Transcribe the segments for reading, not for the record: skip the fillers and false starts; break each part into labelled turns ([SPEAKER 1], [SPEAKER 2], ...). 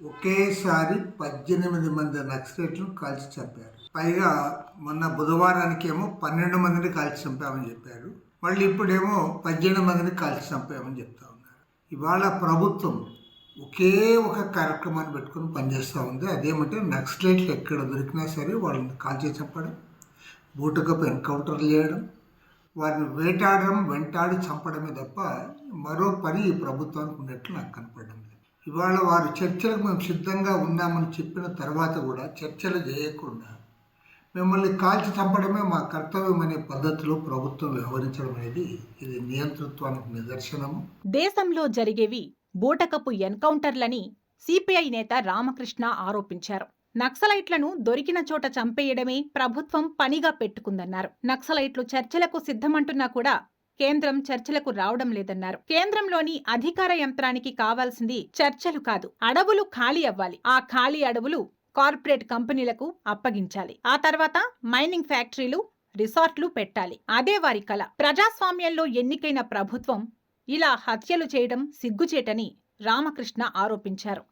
[SPEAKER 1] ఒకేసారి 18 మంది నక్సలైట్లను కాల్చి చంపారు. పైగా మొన్న బుధవారానికేమో 12 మందిని కాల్చి చంపామని చెప్పారు. మళ్ళీ ఇప్పుడేమో 18 మందిని కాల్చి చంపామని చెప్తా ఉన్నారు. ఇవాళ ప్రభుత్వం ఒకే ఒక కార్యక్రమాన్ని పెట్టుకుని పనిచేస్తూ ఉంది. అదేమంటే నక్సలైట్లు ఎక్కడ దొరికినా సరే వాళ్ళని కాల్చి చంపడం, బూటకపు ఎన్కౌంటర్లు చేయడం, వారిని వేటాడడం, వెంటాడి చంపడమే తప్ప మరో పని ఈ ప్రభుత్వానికి ఉన్నట్లు నాకు కనపడడం లేదు. ఇవాళ వారు చర్చలకు మేము సిద్ధంగా ఉన్నామని చెప్పిన తర్వాత కూడా చర్చలు చేయకుండా మిమ్మల్ని కాల్చి చంపడమే మా కర్తవ్యం అనే పద్ధతిలో ప్రభుత్వం వ్యవహరించడం అనేది ఇది నియంతృత్వానికి నిదర్శనము.
[SPEAKER 2] దేశంలో జరిగేవి బూటకపు ఎన్కౌంటర్లని సిపిఐ నేత రామకృష్ణ ఆరోపించారు. నక్సలైట్లను దొరికిన చోట చంపేయడమే ప్రభుత్వం పనిగా పెట్టుకుందన్నారు. నక్సలైట్లు చర్చలకు సిద్ధమంటున్నా కూడా కేంద్రం చర్చలకు రావడం లేదన్నారు. కేంద్రంలోని అధికార యంత్రానికి కావాల్సింది చర్చలు కాదు, అడవులు ఖాళీ అవ్వాలి. ఆ ఖాళీ అడవులు కార్పొరేట్ కంపెనీలకు అప్పగించాలి. ఆ తర్వాత మైనింగ్ ఫ్యాక్టరీలు, రిసార్ట్లు పెట్టాలి. అదే వారి కల. ప్రజాస్వామ్యంలో ఎన్నికైన ప్రభుత్వం ఇలా హత్యలు చేయడం సిగ్గుచేటని రామకృష్ణ ఆరోపించారు.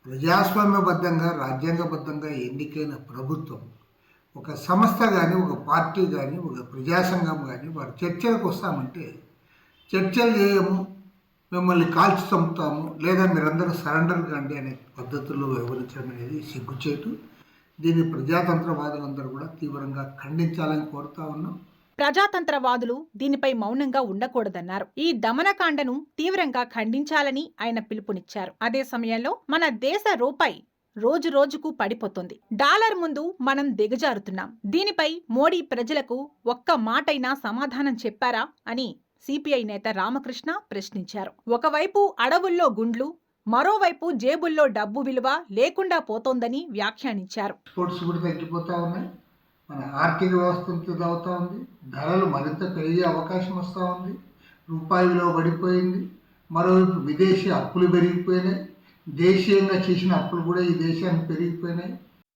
[SPEAKER 1] ప్రజాస్వామ్యబద్ధంగా, రాజ్యాంగబద్ధంగా ఎన్నికైన ప్రభుత్వం ఒక సంస్థ కానీ, ఒక పార్టీ కానీ, ఒక ప్రజాసంఘం కానీ వారు చర్చలకు వస్తామంటే చర్చలు చేయము, మిమ్మల్ని కాల్చి చంపుతాము, లేదా మీరందరూ సరెండర్ కండి అనే పద్ధతుల్లో వ్యవహరించడం అనేది సిగ్గుచేటు. దీన్ని ప్రజాతంత్రవాదులందరూ కూడా తీవ్రంగా ఖండించాలని కోరుతా ఉన్నాం.
[SPEAKER 2] ప్రజాతంత్రవాదులు దీనిపై మౌనంగా ఉండకూడదన్నారు. ఈ దమనకాండను తీవ్రంగా ఖండించాలని ఆయన పిలుపునిచ్చారు. అదే సమయంలో మన దేశ రూపాయి రోజు రోజుకు పడిపోతుంది. డాలర్ ముందు మనం దిగజారుతున్నాం. దీనిపై మోడీ ప్రజలకు ఒక్క మాటైనా సమాధానం చెప్పారా అని సిపిఐ నేత రామకృష్ణ ప్రశ్నించారు. ఒకవైపు అడవుల్లో గుండ్లు, మరోవైపు జేబుల్లో డబ్బు విలువ లేకుండా పోతోందని వ్యాఖ్యానించారు.
[SPEAKER 1] మన ఆర్థిక వ్యవస్థ అవుతా ఉంది, ధరలు మరింత పెరిగే అవకాశం వస్తూ ఉంది, రూపాయి విలువ పడిపోయింది, మరోవైపు విదేశీ అప్పులు పెరిగిపోయినాయి, దేశీయంగా చేసిన అప్పులు కూడా ఈ దేశానికి పెరిగిపోయినాయి.